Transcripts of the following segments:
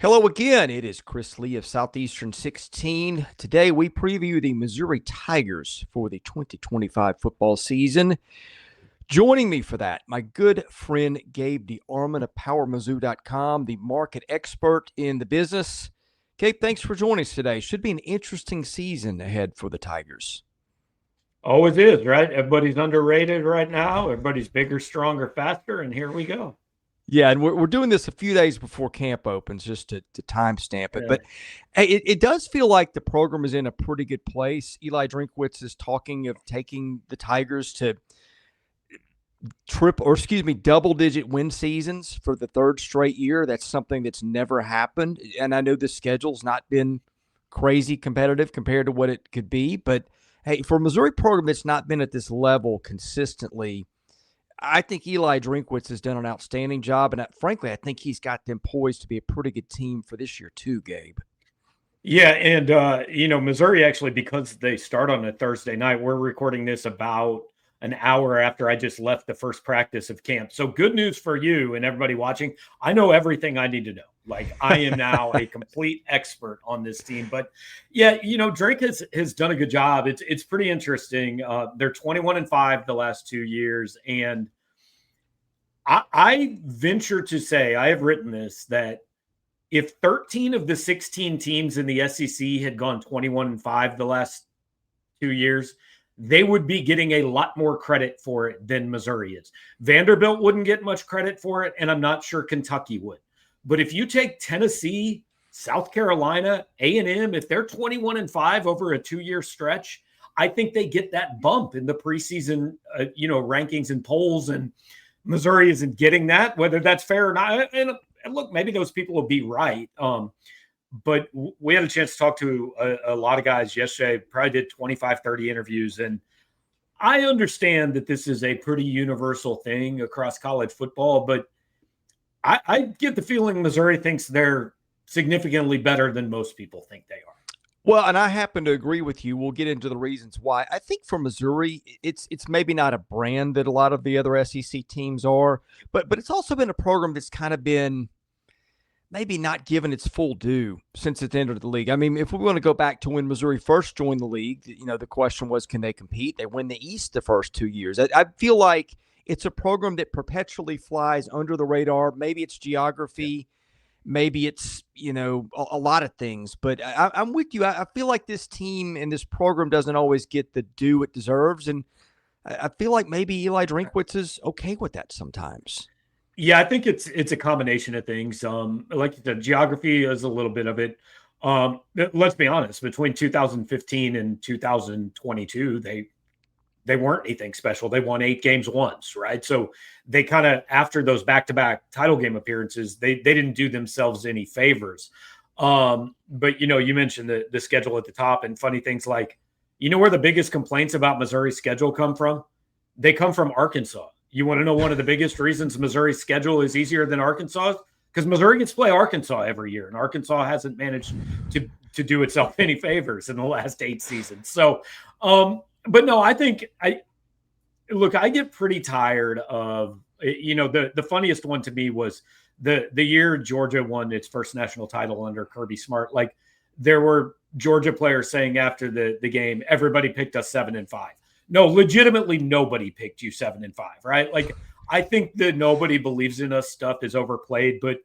Hello again. It is Chris Lee of Southeastern 16. Today we preview the Missouri Tigers for the 2025 football season. Joining me for that, my good friend Gabe DeArmond of PowerMizzou.com, the market expert in the business. Gabe, thanks for joining us today. Should be an interesting season ahead for the Tigers. Always is, right? Everybody's underrated right now. Everybody's bigger, stronger, faster, and here we go. Yeah, and we're doing this a few days before camp opens just to timestamp it. Yeah. But hey, it does feel like the program is in a pretty good place. Eli Drinkwitz is talking of taking the Tigers to double-digit win seasons for the third straight year. That's something that's never happened. And I know the schedule's not been crazy competitive compared to what it could be. But, hey, for a Missouri program that's not been at this level consistently, I think Eli Drinkwitz has done an outstanding job, and frankly, I think he's got them poised to be a pretty good team for this year too, Gabe. Yeah, and Missouri actually, because they start on a Thursday night, we're recording this about an hour after I just left the first practice of camp. So good news for you and everybody watching. I know everything I need to know. Like, I am now a complete expert on this team. But yeah, Drake has done a good job. It's pretty interesting. They're 21-5 the last 2 years, and I venture to say, I have written this, that if 13 of the 16 teams in the SEC had gone 21-5 the last 2 years, they would be getting a lot more credit for it than Missouri is. Vanderbilt wouldn't get much credit for it, and I'm not sure Kentucky would. But if you take Tennessee, South Carolina, A&M, if they're 21-5 over a 2-year stretch, I think they get that bump in the preseason, rankings and polls, and Missouri isn't getting that, whether that's fair or not. And look, maybe those people will be right. But we had a chance to talk to a lot of guys yesterday, probably did 25, 30 interviews. And I understand that this is a pretty universal thing across college football, but I get the feeling Missouri thinks they're significantly better than most people think they are. Well, and I happen to agree with you. We'll get into the reasons why. I think for Missouri, it's maybe not a brand that a lot of the other SEC teams are, but it's also been a program that's kind of been maybe not given its full due since it's entered the league. I mean, if we want to go back to when Missouri first joined the league, the question was, can they compete? They win the East the first 2 years. I feel like it's a program that perpetually flies under the radar. Maybe it's geography. Maybe it's, a lot of things. But I'm with you. I feel like this team and this program doesn't always get the due it deserves. And I feel like maybe Eli Drinkwitz is okay with that sometimes. Yeah, I think it's a combination of things. Like the geography is a little bit of it. Let's be honest, between 2015 and 2022, they weren't anything special. They won 8 games once, right? So they kind of, after those back-to-back title game appearances, they didn't do themselves any favors. But, you mentioned the schedule at the top, and funny things like, where the biggest complaints about Missouri's schedule come from? They come from Arkansas. You want to know one of the biggest reasons Missouri's schedule is easier than Arkansas? Because Missouri gets to play Arkansas every year, and Arkansas hasn't managed to do itself any favors in the last 8 seasons. So, but no, I think I get pretty tired of, the funniest one to me was the year Georgia won its first national title under Kirby Smart. Like, there were Georgia players saying after the game, everybody picked us 7-5. No, legitimately nobody picked you 7-5, right? Like, I think the nobody believes in us stuff is overplayed, but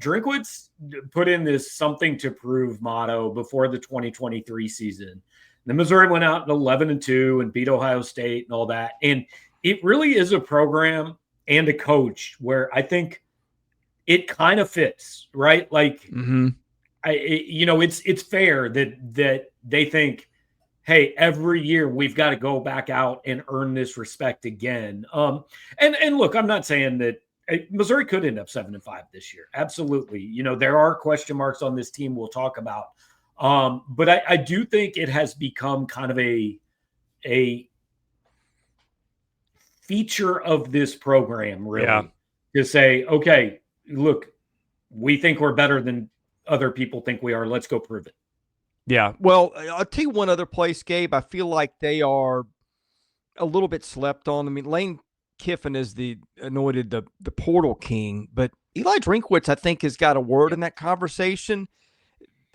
Drinkwitz put in this something to prove motto before the 2023 season. The Missouri went out at 11-2 and beat Ohio State and all that. And it really is a program and a coach where I think it kind of fits, right? Like, it's fair that they think, hey, every year we've got to go back out and earn this respect again. And look, I'm not saying that Missouri could end up 7-5 this year. Absolutely. There are question marks on this team we'll talk about. But I do think it has become kind of a feature of this program, really, to say, okay, look, we think we're better than other people think we are. Let's go prove it. Yeah. Well, I'll tell you one other place, Gabe. I feel like they are a little bit slept on. I mean, Lane Kiffin is the anointed the portal king, but Eli Drinkwitz, I think, has got a word in that conversation.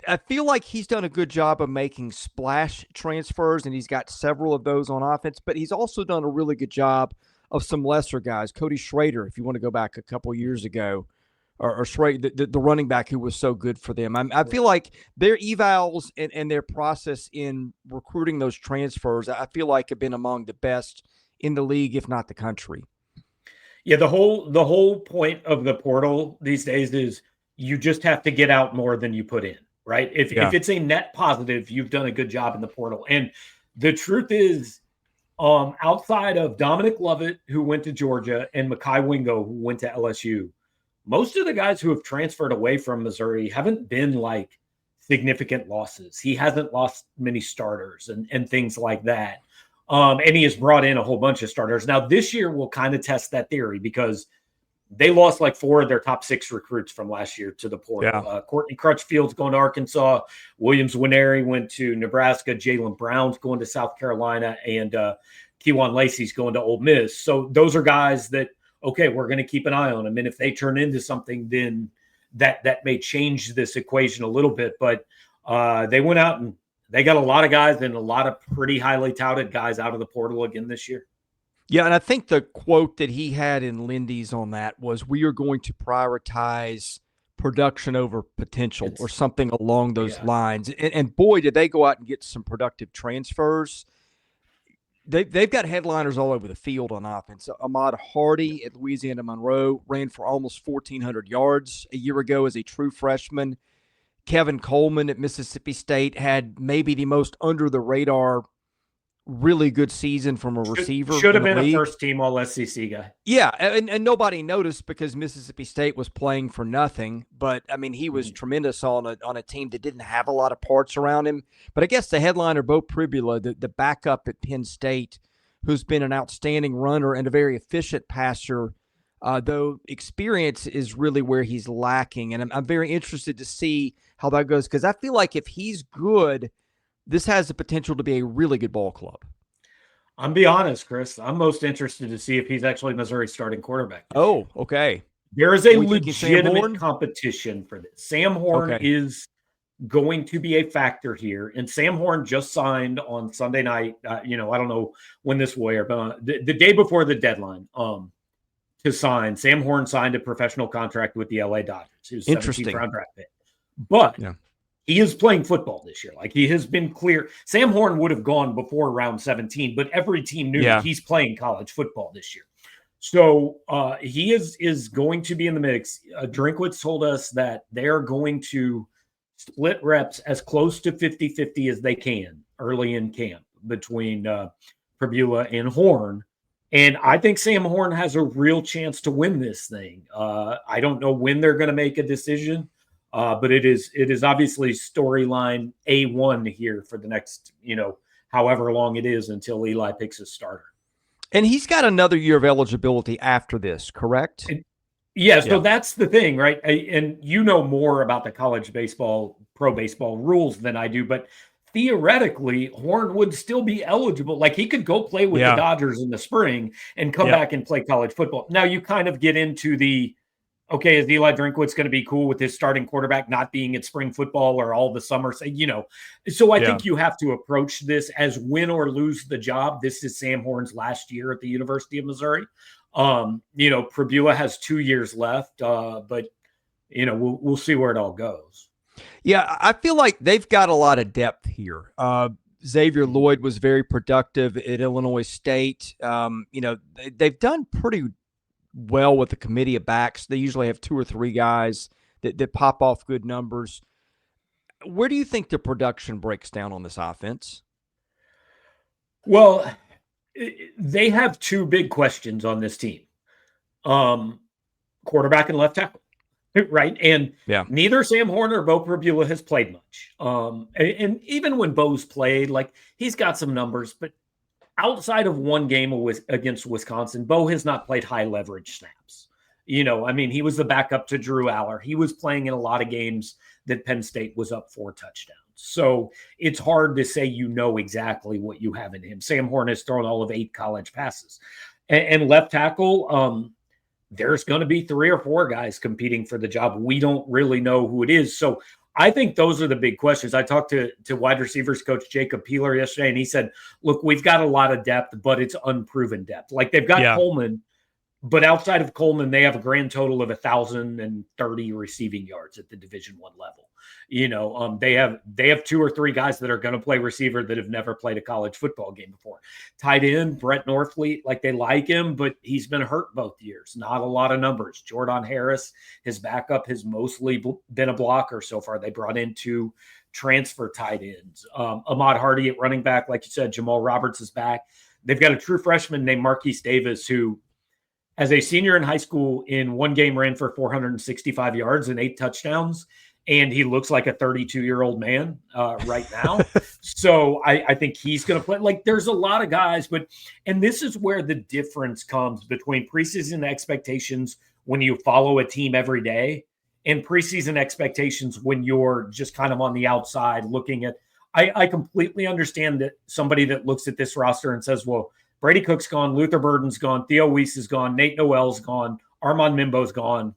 I feel like he's done a good job of making splash transfers, and he's got several of those on offense, but he's also done a really good job of some lesser guys. Cody Schrader, if you want to go back a couple years ago, or Schrader, the running back who was so good for them. I feel like their evals and their process in recruiting those transfers, I feel like have been among the best in the league, if not the country. Yeah, the whole point of the portal these days is you just have to get out more than you put in, right? If it's a net positive, you've done a good job in the portal. And the truth is, outside of Dominic Lovett, who went to Georgia, and Mekhi Wingo, who went to LSU, most of the guys who have transferred away from Missouri haven't been like significant losses. He hasn't lost many starters and things like that. And he has brought in a whole bunch of starters. Now, this year will kind of test that theory because they lost like 4 of their top 6 recruits from last year to the portal. Yeah. Courtney Crutchfield's going to Arkansas. Williams Winery went to Nebraska. Jalen Brown's going to South Carolina. And Keewan Lacey's going to Ole Miss. So those are guys that, okay, we're going to keep an eye on them. And if they turn into something, then that may change this equation a little bit. But they went out and they got a lot of guys and a lot of pretty highly touted guys out of the portal again this year. Yeah, and I think the quote that he had in Lindy's on that was, "We are going to prioritize production over potential," or something along those lines. And boy, did they go out and get some productive transfers. They've got headliners all over the field on offense. Ahmad Hardy at Louisiana-Monroe ran for almost 1,400 yards a year ago as a true freshman. Kevin Coleman at Mississippi State had maybe the most under-the-radar really good season from a receiver. Should have been a first-team All-SEC guy. Yeah, and nobody noticed because Mississippi State was playing for nothing. But, I mean, he was tremendous on a team that didn't have a lot of parts around him. But I guess the headliner, Beau Pribula, the backup at Penn State, who's been an outstanding runner and a very efficient passer, though experience is really where he's lacking. And I'm very interested to see how that goes because I feel like if he's good, this has the potential to be a really good ball club. I'm be honest, Chris. I'm most interested to see if he's actually Missouri's starting quarterback. Oh, okay. There is a legitimate competition for this. Sam Horn is going to be a factor here. And Sam Horn just signed on Sunday night. I don't know when this will air, but the day before the deadline to sign, Sam Horn signed a professional contract with the LA Dodgers. He was 17th round draft pick. But he is playing football this year. Like, he has been clear. Sam Horn would have gone before round 17, but every team knew he's playing college football this year. So he is going to be in the mix. Drinkwitz told us that they're going to split reps as close to 50-50 as they can early in camp between Pribula and Horn. And I think Sam Horn has a real chance to win this thing. I don't know when they're going to make a decision. But it is obviously storyline A1 here for the next, however long it is until Eli picks his starter. And he's got another year of eligibility after this, correct? So that's the thing, right? And you know more about the college baseball, pro baseball rules than I do, but theoretically, Horn would still be eligible. Like, he could go play with the Dodgers in the spring and come back and play college football. Now you kind of get into the, okay, is Eli Drinkwitz going to be cool with his starting quarterback not being at spring football or all the summer? So I think you have to approach this as win or lose the job. This is Sam Horn's last year at the University of Missouri. Pribula has 2 years left, but we'll see where it all goes. Yeah, I feel like they've got a lot of depth here. Xavier Loyd was very productive at Illinois State. They've done pretty well with the committee of backs. They usually have 2 or 3 guys that pop off good numbers. Where do you think the production breaks down on this offense? Well, they have 2 big questions on this team. Quarterback and left tackle, right? And neither Sam Horn or Beau Pribula has played much. And even when Beau's played, like, he's got some numbers, but outside of one game against Wisconsin, Beau has not played high leverage snaps. He was the backup to Drew Aller. He was playing in a lot of games that Penn State was up 4 touchdowns. So it's hard to say exactly what you have in him. Sam Horn has thrown all of 8 college passes. And left tackle, there's going to be 3 or 4 guys competing for the job. We don't really know who it is. So I think those are the big questions. I talked to wide receivers coach Jacob Peeler yesterday, and he said, look, we've got a lot of depth, but it's unproven depth. Like they've got Coleman, but outside of Coleman, they have a grand total of 1,030 receiving yards at the Division I level. They have 2 or 3 guys that are going to play receiver that have never played a college football game before. Tight end, Brett Northfleet, like they like him, but he's been hurt both years. Not a lot of numbers. Jordan Harris, his backup, has mostly been a blocker so far. They brought in 2 transfer tight ends. Ahmad Hardy at running back, like you said, Jamal Roberts is back. They've got a true freshman named Marquise Davis who, as a senior in high school, in one game ran for 465 yards and 8 touchdowns. And he looks like a 32-year-old man right now. So I think he's going to play. Like, there's a lot of guys, and this is where the difference comes between preseason expectations when you follow a team every day and preseason expectations when you're just kind of on the outside looking at. I completely understand that somebody that looks at this roster and says, well, Brady Cook's gone, Luther Burden's gone, Theo Weiss is gone, Nate Noel's gone, Armand Mimbo's gone.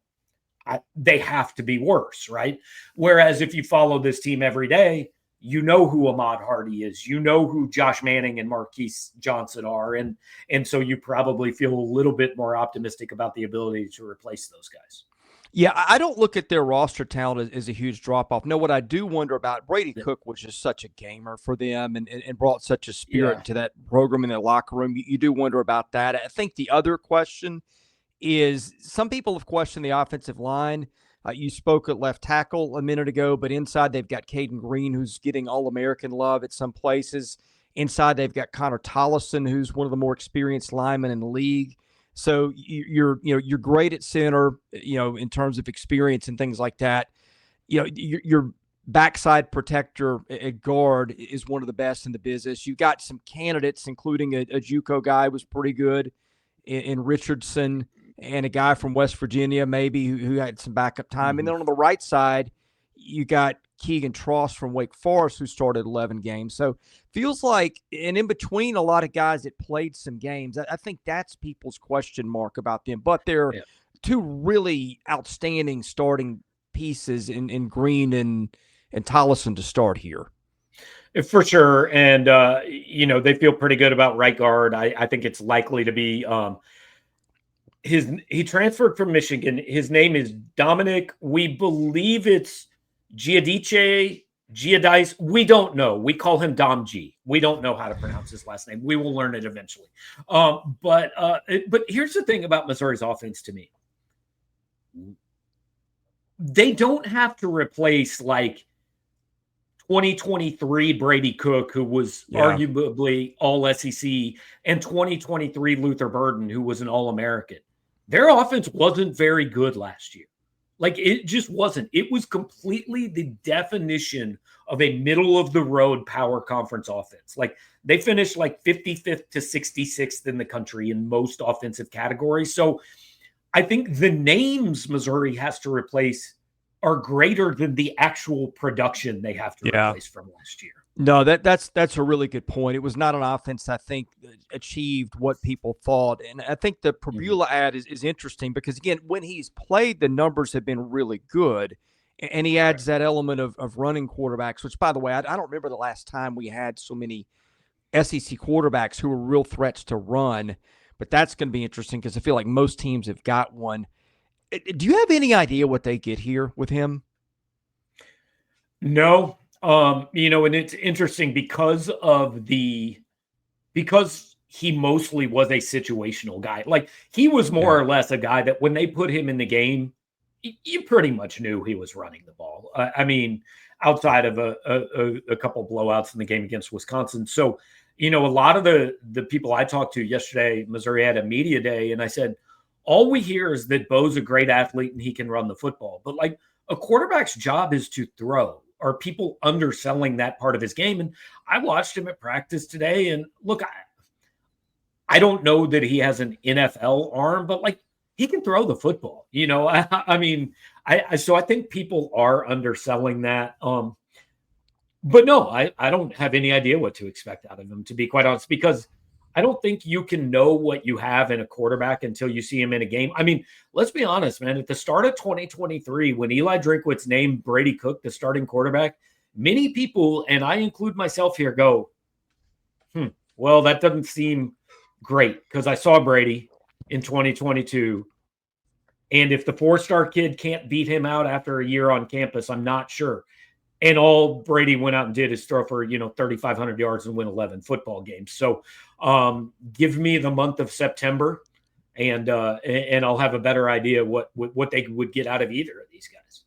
They have to be worse, right? Whereas if you follow this team every day, you know who Ahmad Hardy is, you know who Josh Manning and Marquise Johnson are, and so you probably feel a little bit more optimistic about the ability to replace those guys. Yeah, I don't look at their roster talent as a huge drop-off. No, what I do wonder about, Brady Cook was just such a gamer for them and brought such a spirit to that program in their locker room. You do wonder about that. I think the other question is some people have questioned the offensive line. You spoke at left tackle a minute ago, but inside they've got Cayden Green, who's getting All-American love at some places. Inside they've got Connor Tollison, who's one of the more experienced linemen in the league. So you're great at center, in terms of experience and things like that. Your backside protector at guard is one of the best in the business. You got some candidates, including a JUCO guy who was pretty good in Richardson, and a guy from West Virginia maybe who had some backup time. Mm-hmm. And then on the right side, you got Keegan Trost from Wake Forest, who started 11 games. So feels like, and in between a lot of guys that played some games, I think that's people's question mark about them. But they're 2 really outstanding starting pieces in Green and Tollison to start here. For sure. And, they feel pretty good about right guard. I think it's likely to be he transferred from Michigan. His name is Dominic. We believe it's Giadice. We don't know. We call him Dom G. We don't know how to pronounce his last name. We will learn it eventually. But here's the thing about Missouri's offense to me. They don't have to replace like 2023 Brady Cook, who was arguably all SEC, and 2023 Luther Burden, who was an All-American. Their offense wasn't very good last year. Like, it just wasn't. It was completely the definition of a middle-of-the-road power conference offense. Like, they finished like 55th to 66th in the country in most offensive categories. So I think the names Missouri has to replace are greater than the actual production they have to replace from last year. No, that's a really good point. It was not an offense, I think, that achieved what people thought. And I think the Pribula ad is interesting because, again, when he's played, the numbers have been really good. And he adds that element of running quarterbacks, which, by the way, I don't remember the last time we had so many SEC quarterbacks who were real threats to run. But that's going to be interesting because I feel like most teams have got one. Do you have any idea what they get here with him? No. And it's interesting because he mostly was a situational guy. Like, he was more or less a guy that when they put him in the game, you pretty much knew he was running the ball. Outside of a couple blowouts in the game against Wisconsin. So, a lot of the people I talked to yesterday, Missouri had a media day, and I said, all we hear is that Beau's a great athlete and he can run the football. But like, a quarterback's job is to throw. Are people underselling that part of his game? And I watched him at practice today, and look, I don't know that he has an NFL arm, but like, he can throw the football, so I think people are underselling that. But no, I don't have any idea what to expect out of him, to be quite honest, because I don't think you can know what you have in a quarterback until you see him in a game. I mean, let's be honest, man. At the start of 2023, when Eli Drinkwitz named Brady Cook the starting quarterback, many people, and I include myself here, go, well, that doesn't seem great because I saw Brady in 2022. And if the 4-star kid can't beat him out after a year on campus, I'm not sure. And all Brady went out and did is throw for, 3,500 yards and win 11 football games. So give me the month of September and I'll have a better idea what they would get out of either of these guys.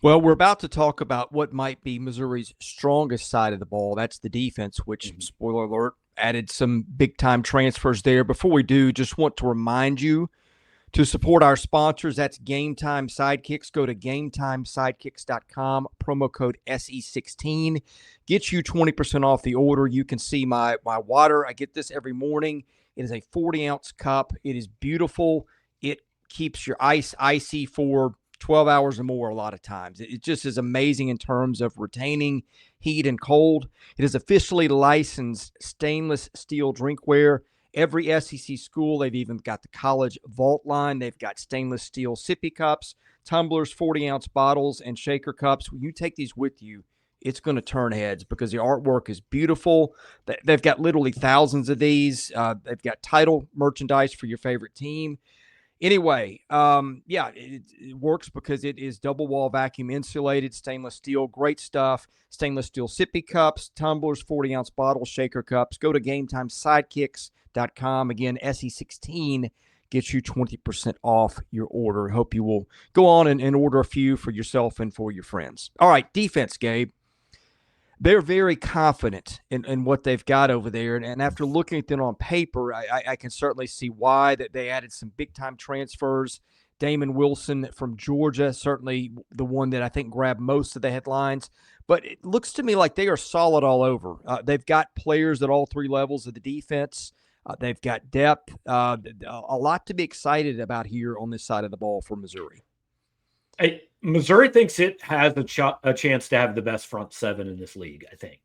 Well, we're about to talk about what might be Missouri's strongest side of the ball. That's the defense, which, spoiler alert, added some big-time transfers there. Before we do, just want to remind you to support our sponsors. That's Game Time Sidekicks. Go to GameTimeSidekicks.com. Promo code SE16 gets you 20% off the order. You can see my water. I get this every morning. It is a 40-ounce cup. It is beautiful. It keeps your ice icy for 12 hours or more a lot of times. It just is amazing in terms of retaining heat and cold. It is officially licensed stainless steel drinkware. Every SEC school, they've even got the college vault line. They've got stainless steel sippy cups, tumblers, 40-ounce bottles, and shaker cups. When you take these with you, it's going to turn heads because the artwork is beautiful. They've got literally thousands of these. They've got title merchandise for your favorite team. Anyway, it works because it is double wall vacuum insulated, stainless steel, great stuff. Stainless steel sippy cups, tumblers, 40-ounce bottles, shaker cups. Go to GameTimeSidekicks.com. Again, SE16 gets you 20% off your order. Hope you will go on and order a few for yourself and for your friends. All right, defense, Gabe. They're very confident in what they've got over there. And after looking at them on paper, I can certainly see why that they added some big-time transfers. Damon Wilson from Georgia, certainly the one that I think grabbed most of the headlines. But it looks to me like they are solid all over. They've got players at all three levels of the defense. They've got depth. A lot to be excited about here on this side of the ball for Missouri. Missouri thinks it has a chance to have the best front seven in this league, I think.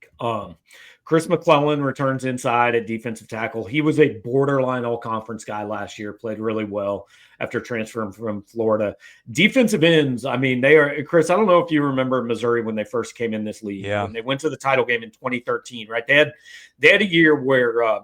Chris McClellan returns inside at defensive tackle. He was a borderline all-conference guy last year, played really well after transferring from Florida. Defensive ends, I mean, they are – Chris, I don't know if you remember Missouri when they first came in this league. Yeah. When they went to the title game in 2013, right? They had a year where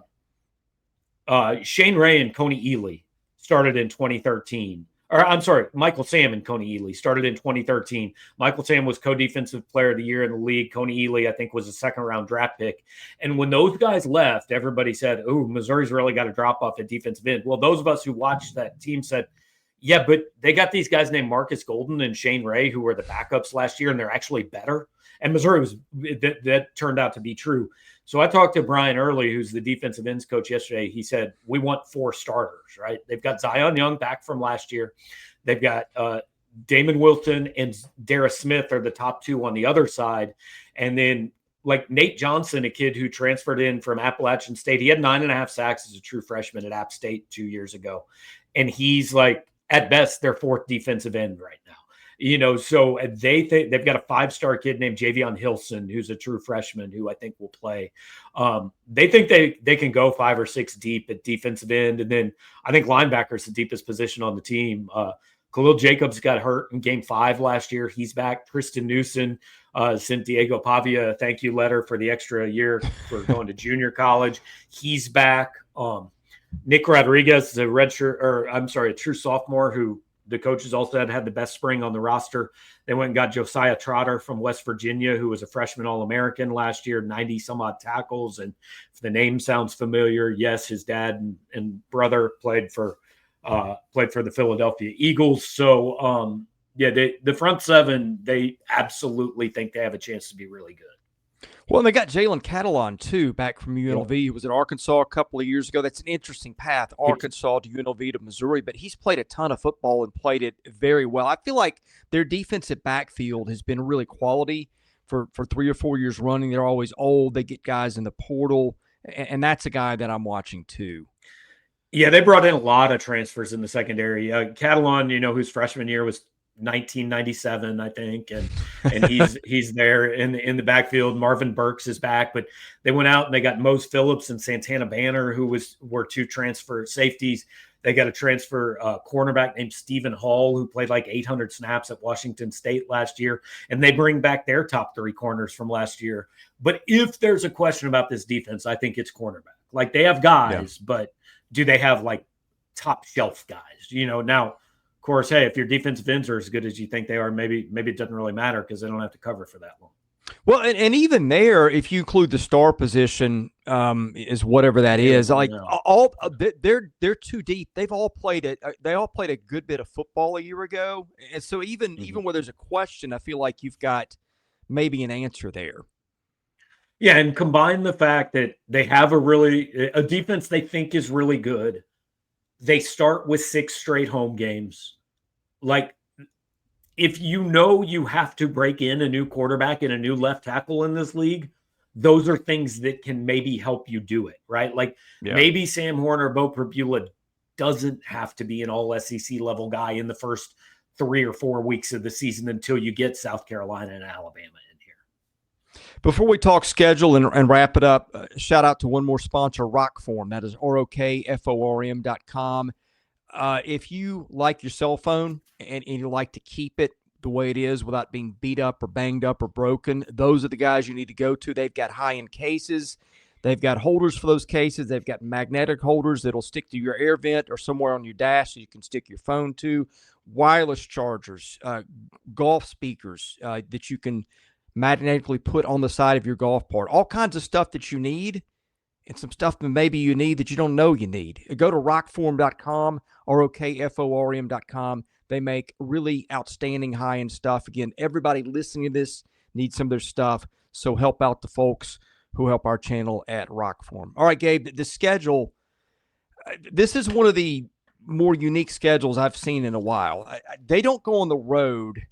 Shane Ray and Coney Ely started in 2013. Or I'm sorry, Michael Sam and Coney Ely started in 2013. Michael Sam was co-defensive player of the year in the league. Coney Ely, I think, was a second-round draft pick. And when those guys left, everybody said, "Oh, Missouri's really got to drop off at defensive end." Well, those of us who watched that team said, "Yeah, but they got these guys named Marcus Golden and Shane Ray who were the backups last year, and they're actually better." And Missouri was that turned out to be true. So I talked to Brian Early, who's the defensive ends coach, yesterday. He said, we want 4 starters, right? They've got Zion Young back from last year. They've got Damon Wilson and Dara Smith are the top 2 on the other side. And then like Nate Johnson, a kid who transferred in from Appalachian State. He had 9.5 sacks as a true freshman at App State 2 years ago. And he's like, at best, their 4th defensive end right now. So they think they've got a 5-star kid named Javion Hilson, who's a true freshman who I think will play. They think they can go 5 or 6 deep at defensive end. And then I think linebacker is the deepest position on the team. Khalil Jacobs got hurt in game 5 last year. He's back. Tristan Newson sent Diego Pavia a thank you letter for the extra year for going to junior college. He's back. Nick Rodriguez is a true sophomore who the coaches also had the best spring on the roster. They went and got Josiah Trotter from West Virginia, who was a freshman All-American last year, 90-some-odd tackles. And if the name sounds familiar, yes, his dad and brother played for the Philadelphia Eagles. So, the front seven, they absolutely think they have a chance to be really good. Well, and they got Jalen Catalon, too, back from UNLV. He was at Arkansas a couple of years ago. That's an interesting path, Arkansas to UNLV to Missouri. But he's played a ton of football and played it very well. I feel like their defensive backfield has been really quality for 3 or 4 years running. They're always old. They get guys in the portal, and that's a guy that I'm watching, too. Yeah, they brought in a lot of transfers in the secondary. Catalon, whose freshman year was 1997, I think, and he's there in the backfield. Marvin Burks is back, but they went out and they got Mose Phillips and Santana Banner, who were two transfer safeties. They got a transfer cornerback named Stephen Hall, who played like 800 snaps at Washington State last year, and they bring back their top three corners from last year. But if there's a question about this defense, I think it's cornerback. Like, they have guys, but do they have like top shelf guys? Now, of course, hey, if your defensive ends are as good as you think they are, maybe it doesn't really matter because they don't have to cover for that long. Well, and even there, if you include the star position, is whatever that is, like all they're too deep. They all played a good bit of football a year ago, and so even where there's a question, I feel like you've got maybe an answer there. Yeah, and combine the fact that they have a defense they think is really good. They start with 6 straight home games. Like, if you have to break in a new quarterback and a new left tackle in this league, those are things that can maybe help you do it, right? Like, maybe Sam Horn or Beau Pribula doesn't have to be an all SEC level guy in the first 3 or 4 weeks of the season until you get South Carolina and Alabama in here. Before we talk schedule and wrap it up, shout out to one more sponsor, Rockform. That is ROKFORM.com. If you like your cell phone and you like to keep it the way it is without being beat up or banged up or broken, those are the guys you need to go to. They've got high-end cases. They've got holders for those cases. They've got magnetic holders that'll stick to your air vent or somewhere on your dash so you can stick your phone to, wireless chargers, golf speakers that you can magnetically put on the side of your golf cart, all kinds of stuff that you need. And some stuff that maybe you need that you don't know you need. Go to rockform.com, ROKFORM.com. They make really outstanding high-end stuff. Again, everybody listening to this needs some of their stuff, so help out the folks who help our channel at Rockform. All right, Gabe, the schedule, this is one of the more unique schedules I've seen in a while. They don't go on the road,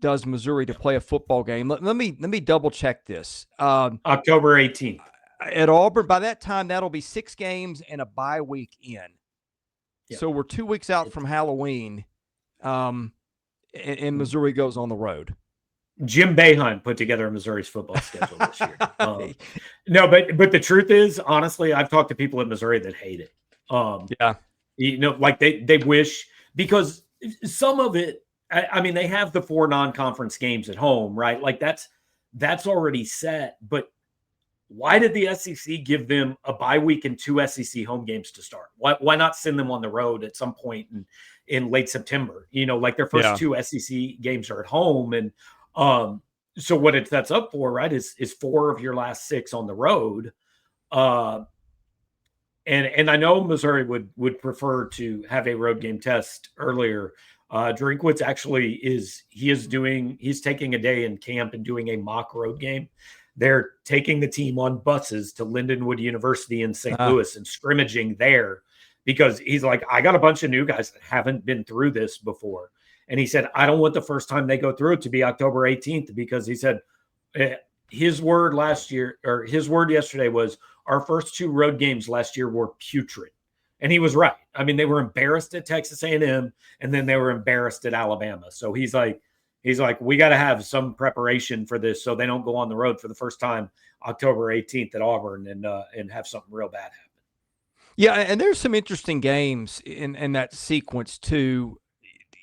does Missouri, to play a football game. Let me double-check this. October 18th. At Auburn, by that time, that'll be 6 games and a bye week in. Yep. So we're 2 weeks out from Halloween, and Missouri goes on the road. Jim Boeheim put together Missouri's football schedule this year. No, but the truth is, honestly, I've talked to people in Missouri that hate it. Like they wish, because some of it, I mean, they have the 4 non-conference games at home, right? Like that's already set, but why did the SEC give them a bye week and 2 SEC home games to start? Why not send them on the road at some point in late September? Like their first 2 SEC games are at home. And so what it sets up for, right, is 4 of your last 6 on the road. And I know Missouri would prefer to have a road game test earlier. Drinkwitz actually he's taking a day in camp and doing a mock road game. They're taking the team on buses to Lindenwood University in St. Louis and scrimmaging there, because he's like, I got a bunch of new guys that haven't been through this before. And he said, I don't want the first time they go through it to be October 18th, because he said his word yesterday was, our first 2 road games last year were putrid. And he was right. I mean, they were embarrassed at Texas A&M, and then they were embarrassed at Alabama. So he's like, we got to have some preparation for this so they don't go on the road for the first time October 18th at Auburn and have something real bad happen. Yeah, and there's some interesting games in that sequence too.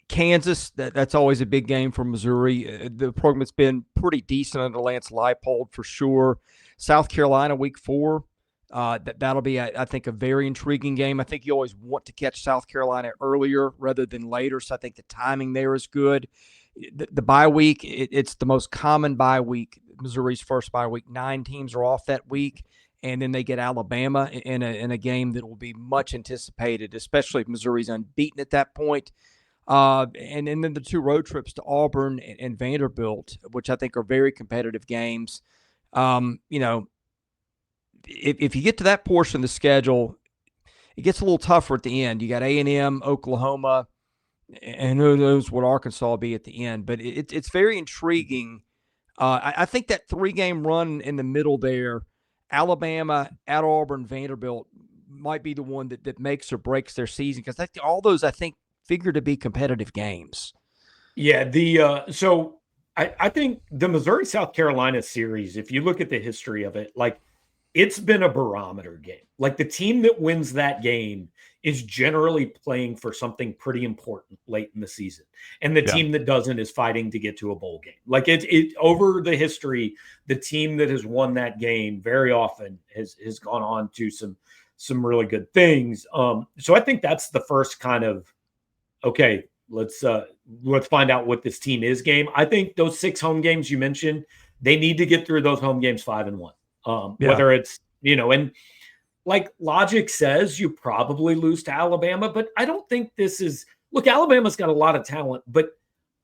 Kansas, that's always a big game for Missouri. The program has been pretty decent under Lance Leipold for sure. South Carolina, week 4. That'll be, I think, a very intriguing game. I think you always want to catch South Carolina earlier rather than later, so I think the timing there is good. The bye week, it's the most common bye week, Missouri's first bye week. 9 teams are off that week, and then they get Alabama in a game that will be much anticipated, especially if Missouri's unbeaten at that point. And then the 2 road trips to Auburn and Vanderbilt, which I think are very competitive games. If you get to that portion of the schedule, it gets a little tougher at the end. You got A&M, Oklahoma, and who knows what Arkansas will be at the end. But it's very intriguing. I think that 3-game run in the middle there, Alabama, at Auburn, Vanderbilt, might be the one that makes or breaks their season, because all those, I think, figure to be competitive games. Yeah, so I think the Missouri South Carolina series, if you look at the history of it, like it's been a barometer game. Like the team that wins that game is generally playing for something pretty important late in the season. And the Yeah. team that doesn't is fighting to get to a bowl game. Like it over the history, the team that has won that game very often has gone on to some really good things. So I think that's the first kind of okay, let's find out what this team is game. I think those 6 home games you mentioned, they need to get through those home games 5-1. Yeah. Whether it's, and like logic says you probably lose to Alabama, but I don't think this is look, Alabama's got a lot of talent, but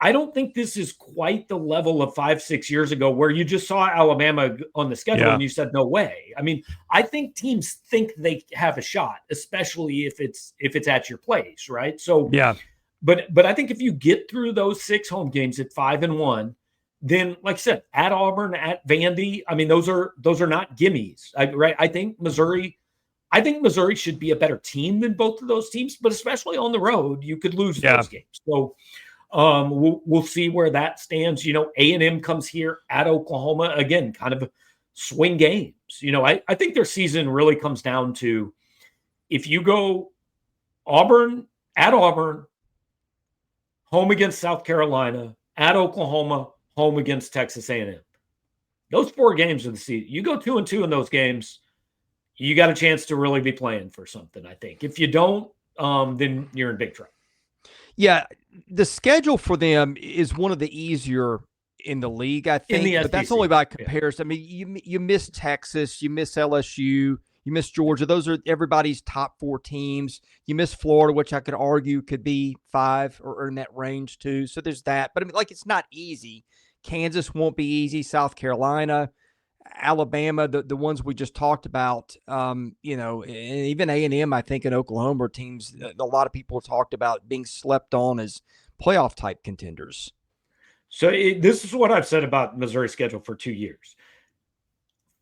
I don't think this is quite the level of 5-6 years ago where you just saw Alabama on the schedule and you said, no way. I mean, I think teams think they have a shot, especially if it's at your place, right? So Yeah. But I think if you get through those 6 home games at 5-1, then like I said, at Auburn, at Vandy, I mean, those are not gimmies, right? I think Missouri should be a better team than both of those teams, but especially on the road, you could lose those games. So we'll see where that stands. A&M comes here at Oklahoma again, kind of swing games. I think their season really comes down to if you go Auburn at Auburn, home against South Carolina, at Oklahoma, home against Texas A&M. Those 4 games of the season, you go 2-2 in those games, you got a chance to really be playing for something, I think. If you don't, then you're in big trouble. Yeah, the schedule for them is one of the easier in the league, I think. But that's only by comparison. Yeah. I mean, you miss Texas, you miss LSU, you miss Georgia. Those are everybody's top 4 teams. You miss Florida, which I could argue could be 5 or in that range too. So there's that. But I mean, like it's not easy. Kansas won't be easy. South Carolina, Alabama, the ones we just talked about, and even A&M, I think, in Oklahoma are teams a lot of people talked about being slept on as playoff type contenders. So this is what I've said about Missouri's schedule for 2 years.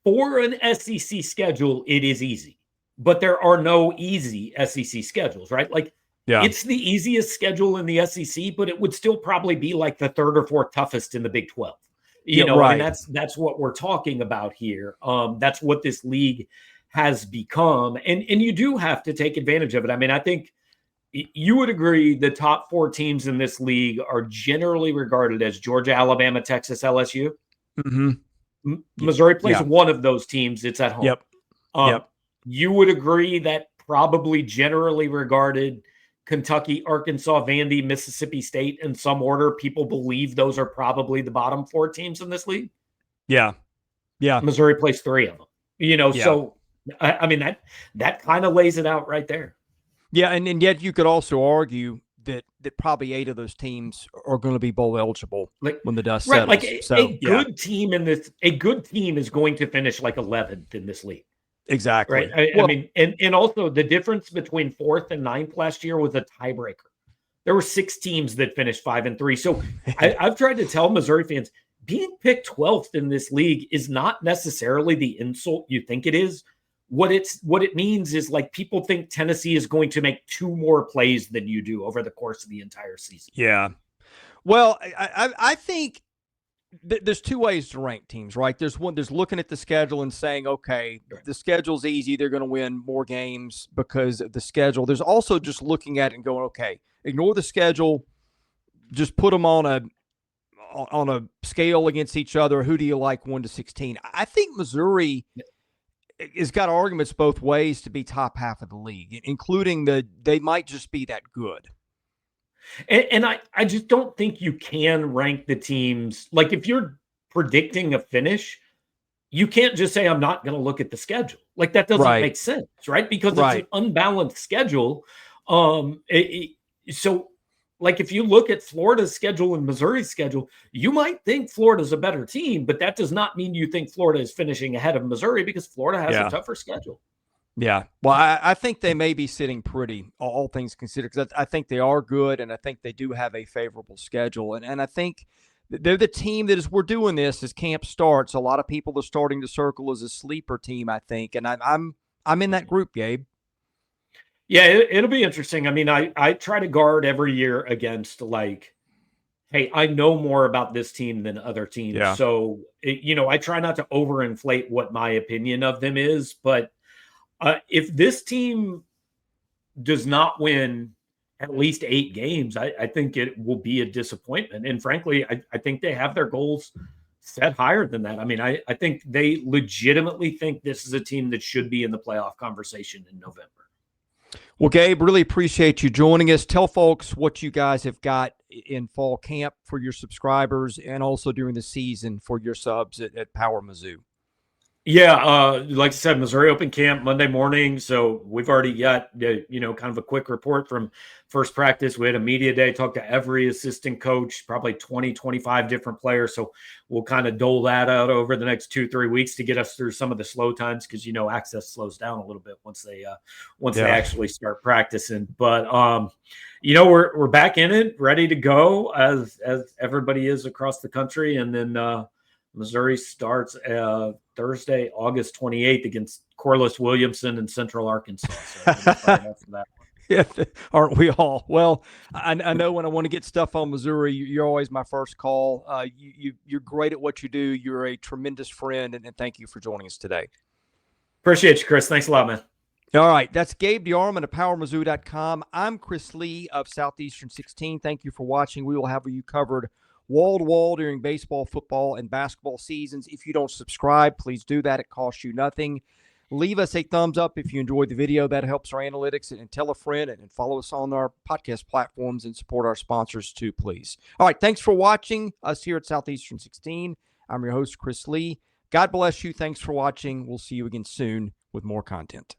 For an SEC schedule, it is easy, but there are no easy SEC schedules, right? Like it's the easiest schedule in the SEC, but it would still probably be like the 3rd or 4th toughest in the Big 12. Right. And that's what we're talking about here. That's what this league has become. And you do have to take advantage of it. I mean, I think you would agree the top 4 teams in this league are generally regarded as Georgia, Alabama, Texas, LSU. Mm-hmm. Missouri plays one of those teams. It's at home. Yep. You would agree that probably generally regarded Kentucky, Arkansas, Vandy, Mississippi State in some order. People believe those are probably the bottom 4 teams in this league. Yeah. Missouri plays 3 of them. So I mean that kind of lays it out right there. Yeah, and yet you could also argue that probably 8 of those teams are going to be bowl eligible when the dust settles. Like a good team a good team is going to finish like 11th in this league. Exactly. Right. I mean, and also the difference between 4th and 9th last year was a tiebreaker. There were 6 teams that finished 5-3. So I've tried to tell Missouri fans being picked 12th in this league is not necessarily the insult you think it is. What it means is like people think Tennessee is going to make 2 more plays than you do over the course of the entire season. Yeah. Well, I think there's 2 ways to rank teams, right? There's looking at the schedule and saying, okay, the schedule's easy. They're going to win more games because of the schedule. There's also just looking at it and going, okay, ignore the schedule. Just put them on a scale against each other. Who do you like 1 to 16? I think Missouri has got arguments both ways to be top half of the league, including they might just be that good. And I just don't think you can rank the teams. Like if you're predicting a finish, you can't just say, I'm not going to look at the schedule. Like that doesn't make sense, right? Because it's an unbalanced schedule. So like if you look at Florida's schedule and Missouri's schedule, you might think Florida's a better team, but that does not mean you think Florida is finishing ahead of Missouri because Florida has a tougher schedule. Yeah. Well, I think they may be sitting pretty, all things considered, because I think they are good, and I think they do have a favorable schedule. And I think they're the team that, as we're doing this, as camp starts, a lot of people are starting to circle as a sleeper team, I think. And I'm in that group, Gabe. Yeah, it'll be interesting. I mean, I try to guard every year against like hey, I know more about this team than other teams. Yeah. So, I try not to overinflate what my opinion of them is. But if this team does not win at least 8 games, I think it will be a disappointment. And frankly, I think they have their goals set higher than that. I mean, I think they legitimately think this is a team that should be in the playoff conversation in November. Well, Gabe, really appreciate you joining us. Tell folks what you guys have got in fall camp for your subscribers and also during the season for your subs at PowerMizzou. Yeah, like I said, Missouri Open Camp Monday morning. So we've already got, kind of a quick report from first practice. We had a media day, talked to every assistant coach, probably 20, 25 different players. So we'll kind of dole that out over the next 2-3 weeks to get us through some of the slow times because, access slows down a little bit once they actually start practicing. But, we're back in it, ready to go as everybody is across the country. And then, Missouri starts Thursday, August 28th against Corliss Williamson in Central Arkansas. So yeah, aren't we all? Well, I know when I want to get stuff on Missouri, you're always my first call. You're great at what you do. You're a tremendous friend, and thank you for joining us today. Appreciate you, Chris. Thanks a lot, man. All right, that's Gabe DeArmond of PowerMizzou.com. I'm Chris Lee of Southeastern 16. Thank you for watching. We will have you covered wall to wall during baseball, football, and basketball seasons. If you don't subscribe, please do that. It costs you nothing. Leave us a thumbs up if you enjoyed the video. That helps our analytics. And tell a friend and follow us on our podcast platforms and support our sponsors too, please. All right, thanks for watching us here at Southeastern 16. I'm your host, Chris Lee. God bless you. Thanks for watching. We'll see you again soon with more content.